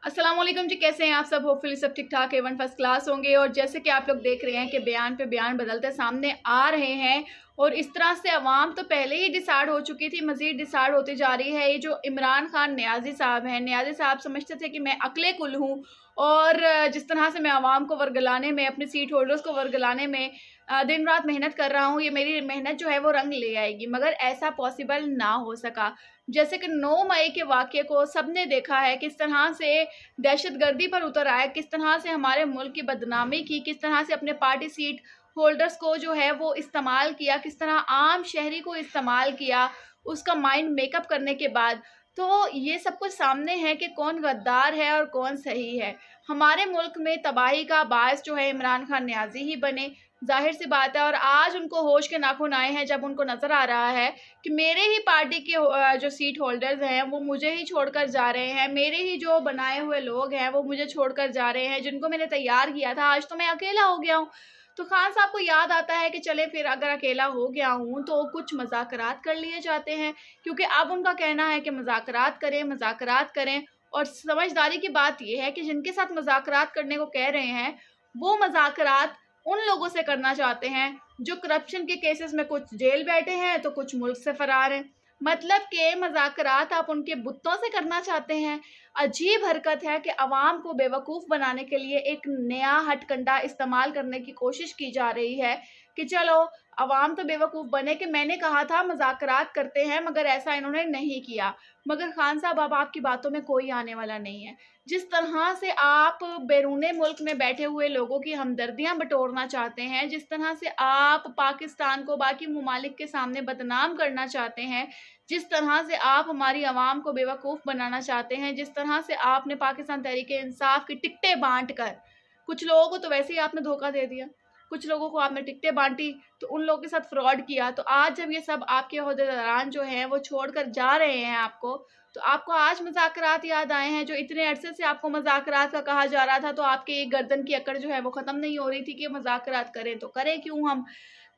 अस्सलाम वालेकुम जी, कैसे हैं आप सब? होपफुली सब ठीक ठाक एवन फर्स्ट क्लास होंगे। और जैसे कि आप लोग देख रहे हैं कि बयान पे बयान बदलते सामने आ रहे हैं और इस तरह से अवाम तो पहले ही डिसाइड हो चुकी थी, मज़ीद डिसाइड होती जा रही है। ये जो इमरान खान नियाज़ी साहब हैं, नियाज़ी साहब समझते थे कि मैं अक्ले कुल हूँ और जिस तरह से मैं अवाम को वर्गलाने में, अपने सीट होल्डर्स को वर्गलाने में दिन रात मेहनत कर रहा हूँ, ये मेरी मेहनत जो है वो रंग ले आएगी, मगर ऐसा पॉसिबल ना हो सका। जैसे कि 9 मई के वाक़ये को सबने देखा है, किस तरह से दहशतगर्दी पर उतर आए, किस तरह से हमारे मुल्क की बदनामी की, किस तरह से अपने पार्टी सीट होल्डर्स को जो है वो इस्तेमाल किया, किस तरह आम शहरी को इस्तेमाल किया, उसका माइंड मेकअप करने के बाद। तो ये सब कुछ सामने है कि कौन गद्दार है और कौन सही है। हमारे मुल्क में तबाही का बायस जो है इमरान खान नियाज़ी ही बने, ज़ाहिर सी बात है। और आज उनको होश के नाखून आए हैं जब उनको नज़र आ रहा है कि मेरे ही पार्टी के जो सीट होल्डर्स हैं वो मुझे ही छोड़कर जा रहे हैं, मेरे ही जो बनाए हुए लोग हैं वो मुझे छोड़कर जा रहे हैं, जिनको मैंने तैयार किया था। आज तो मैं अकेला हो गया हूँ। तो खान साहब को याद आता है कि चले फिर अगर अकेला हो गया हूँ तो कुछ मज़ाकरात कर लिए जाते हैं, क्योंकि अब उनका कहना है कि मज़ाकरात करें, मज़ाकरात करें। और समझदारी की बात ये है कि जिनके साथ मज़ाकरात करने को कह रहे हैं, वो मज़ाकरात उन लोगों से करना चाहते हैं जो करप्शन के केसेस में कुछ जेल बैठे हैं तो कुछ मुल्क से फरार हैं। मतलब के मज़ाकरात आप उनके बुत्तों से करना चाहते हैं। अजीब हरकत है कि अवाम को बेवकूफ़ बनाने के लिए एक नया हथकंडा इस्तेमाल करने की कोशिश की जा रही है कि चलो अवाम तो बेवकूफ़ बने कि मैंने कहा था मज़ाकरात करते हैं, मगर ऐसा इन्होंने नहीं किया। मगर खान साहब अब आपकी बातों में कोई आने वाला नहीं है। जिस तरह से आप बैरूने मुल्क में बैठे हुए लोगों की हमदर्दियाँ बटोरना चाहते हैं, जिस तरह से आप पाकिस्तान को बाकी ममालिक के सामने बदनाम करना चाहते हैं, जिस तरह से आप हमारी आवाम को बेवकूफ़ बनाना चाहते हैं, जिस तरह से आपने पाकिस्तान तहरीक-ए-इंसाफ की टिकटें बाँट कर, कुछ लोगों को तो वैसे ही आपने धोखा दे दिया, कुछ लोगों को आपने टिकटें बाँटी तो उन लोगों के साथ फ्रॉड किया। तो आज जब ये सब आपके ओहदेदारान जो हैं वो छोड़कर जा रहे हैं आपको, तो आपको आज मज़ाकरात याद आए हैं, जो इतने अरसे से आपको मज़ाकरात का कहा जा रहा था। तो आपके गर्दन की अकड़ जो है वो ख़त्म नहीं हो रही थी कि मज़ाकरात करें तो करें क्यों हम?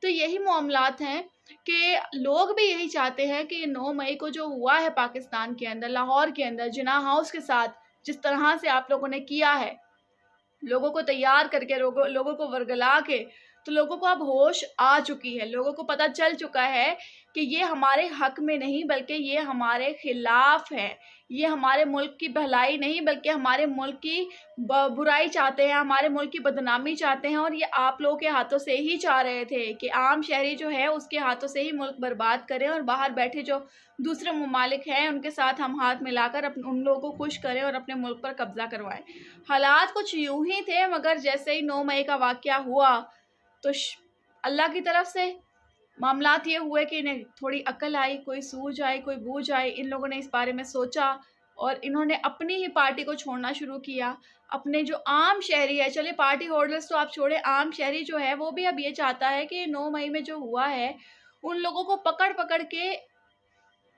तो यही मामलात हैं कि लोग भी यही चाहते हैं कि 9 मई को जो हुआ है पाकिस्तान के अंदर, लाहौर के अंदर जिन्ना हाउस के साथ, जिस तरह से आप लोगों ने किया है, लोगों को तैयार करके, लोगों को वर्गला के, तो लोगों को अब होश आ चुकी है। लोगों को पता चल चुका है कि ये हमारे हक में नहीं बल्कि ये हमारे खिलाफ है। ये हमारे मुल्क की भलाई नहीं बल्कि हमारे मुल्क की बुराई चाहते हैं, हमारे मुल्क की बदनामी चाहते हैं। और ये आप लोगों के हाथों से ही चाह रहे थे कि आम शहरी जो है उसके हाथों से ही मुल्क बर्बाद करें और बाहर बैठे जो दूसरे ममालिक हैं उनके साथ हम हाथ मिलाकर उन लोगों को खुश करें और अपने मुल्क पर कब्जा करवाएं। हालात कुछ यूं ही थे, मगर जैसे ही 9 मई का वाक़या हुआ तो अल्लाह की तरफ से मामलात ये हुए कि इन्हें थोड़ी अकल आई, कोई सूझ आई, कोई बूझ आई। इन लोगों ने इस बारे में सोचा और इन्होंने अपनी ही पार्टी को छोड़ना शुरू किया। अपने जो आम शहरी है, चलिए पार्टी होल्डर्स तो आप छोड़े, आम शहरी जो है वो भी अब ये चाहता है कि 9 मई में जो हुआ है उन लोगों को पकड़ पकड़ के,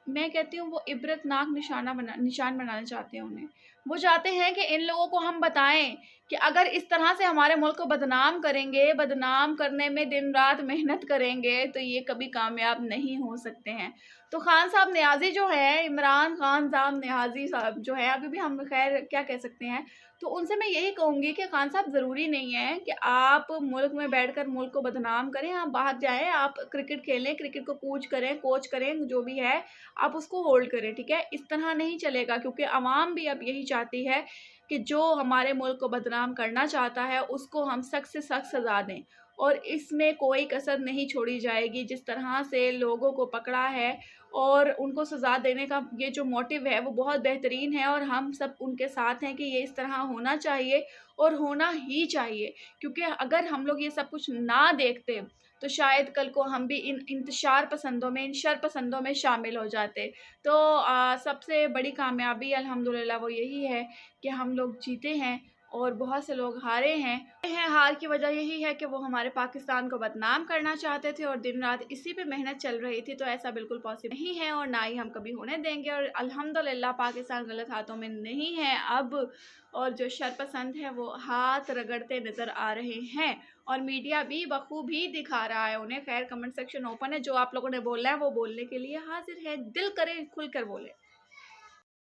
मैं कहती हूँ वो इबरतनाक निशान बनाना चाहते हैं उन्हें। वो चाहते हैं कि इन लोगों को हम बताएं कि अगर इस तरह से हमारे मुल्क को बदनाम करेंगे, बदनाम करने में दिन रात मेहनत करेंगे, तो ये कभी कामयाब नहीं हो सकते हैं। तो खान साहब नियाज़ी जो है, इमरान खान साहब नियाज़ी साहब जो है, अभी भी हम खैर क्या कह सकते हैं, तो उनसे मैं यही कहूँगी कि खान साहब ज़रूरी नहीं है कि आप मुल्क में बैठकर मुल्क को बदनाम करें। आप बाहर जाएँ, आप क्रिकेट खेलें, क्रिकेट को कूच करें, कोच करें, जो भी है आप उसको होल्ड करें, ठीक है? इस तरह नहीं चलेगा, क्योंकि अवाम भी अब यही चाहती है कि जो हमारे मुल्क को बदनाम करना चाहता है उसको हम सख्त से सख्त सज़ा दें और इसमें कोई कसर नहीं छोड़ी जाएगी। जिस तरह से लोगों को पकड़ा है और उनको सज़ा देने का ये जो मोटिव है वो बहुत बेहतरीन है और हम सब उनके साथ हैं कि ये इस तरह होना चाहिए और होना ही चाहिए। क्योंकि अगर हम लोग ये सब कुछ ना देखते तो शायद कल को हम भी इन इंतशार पसंदों में, इन शर पसंदों में शामिल हो जाते। तो सबसे बड़ी कामयाबी अल्हम्दुलिल्लाह वो यही है कि हम लोग जीते हैं और बहुत से लोग हारे हैं। हार की वजह यही है कि वो हमारे पाकिस्तान को बदनाम करना चाहते थे और दिन रात इसी पे मेहनत चल रही थी। तो ऐसा बिल्कुल पॉसिबल नहीं है और ना ही हम कभी होने देंगे। और अल्हम्दुलिल्लाह पाकिस्तान गलत हाथों में नहीं है अब, और जो शरपसंद है वो हाथ रगड़ते नज़र आ रहे हैं और मीडिया भी बखूबी दिखा रहा है उन्हें। खैर, कमेंट सेक्शन ओपन है, जो आप लोगों ने बोलना है वो बोलने के लिए हाजिर है। दिल करे खुल कर बोले।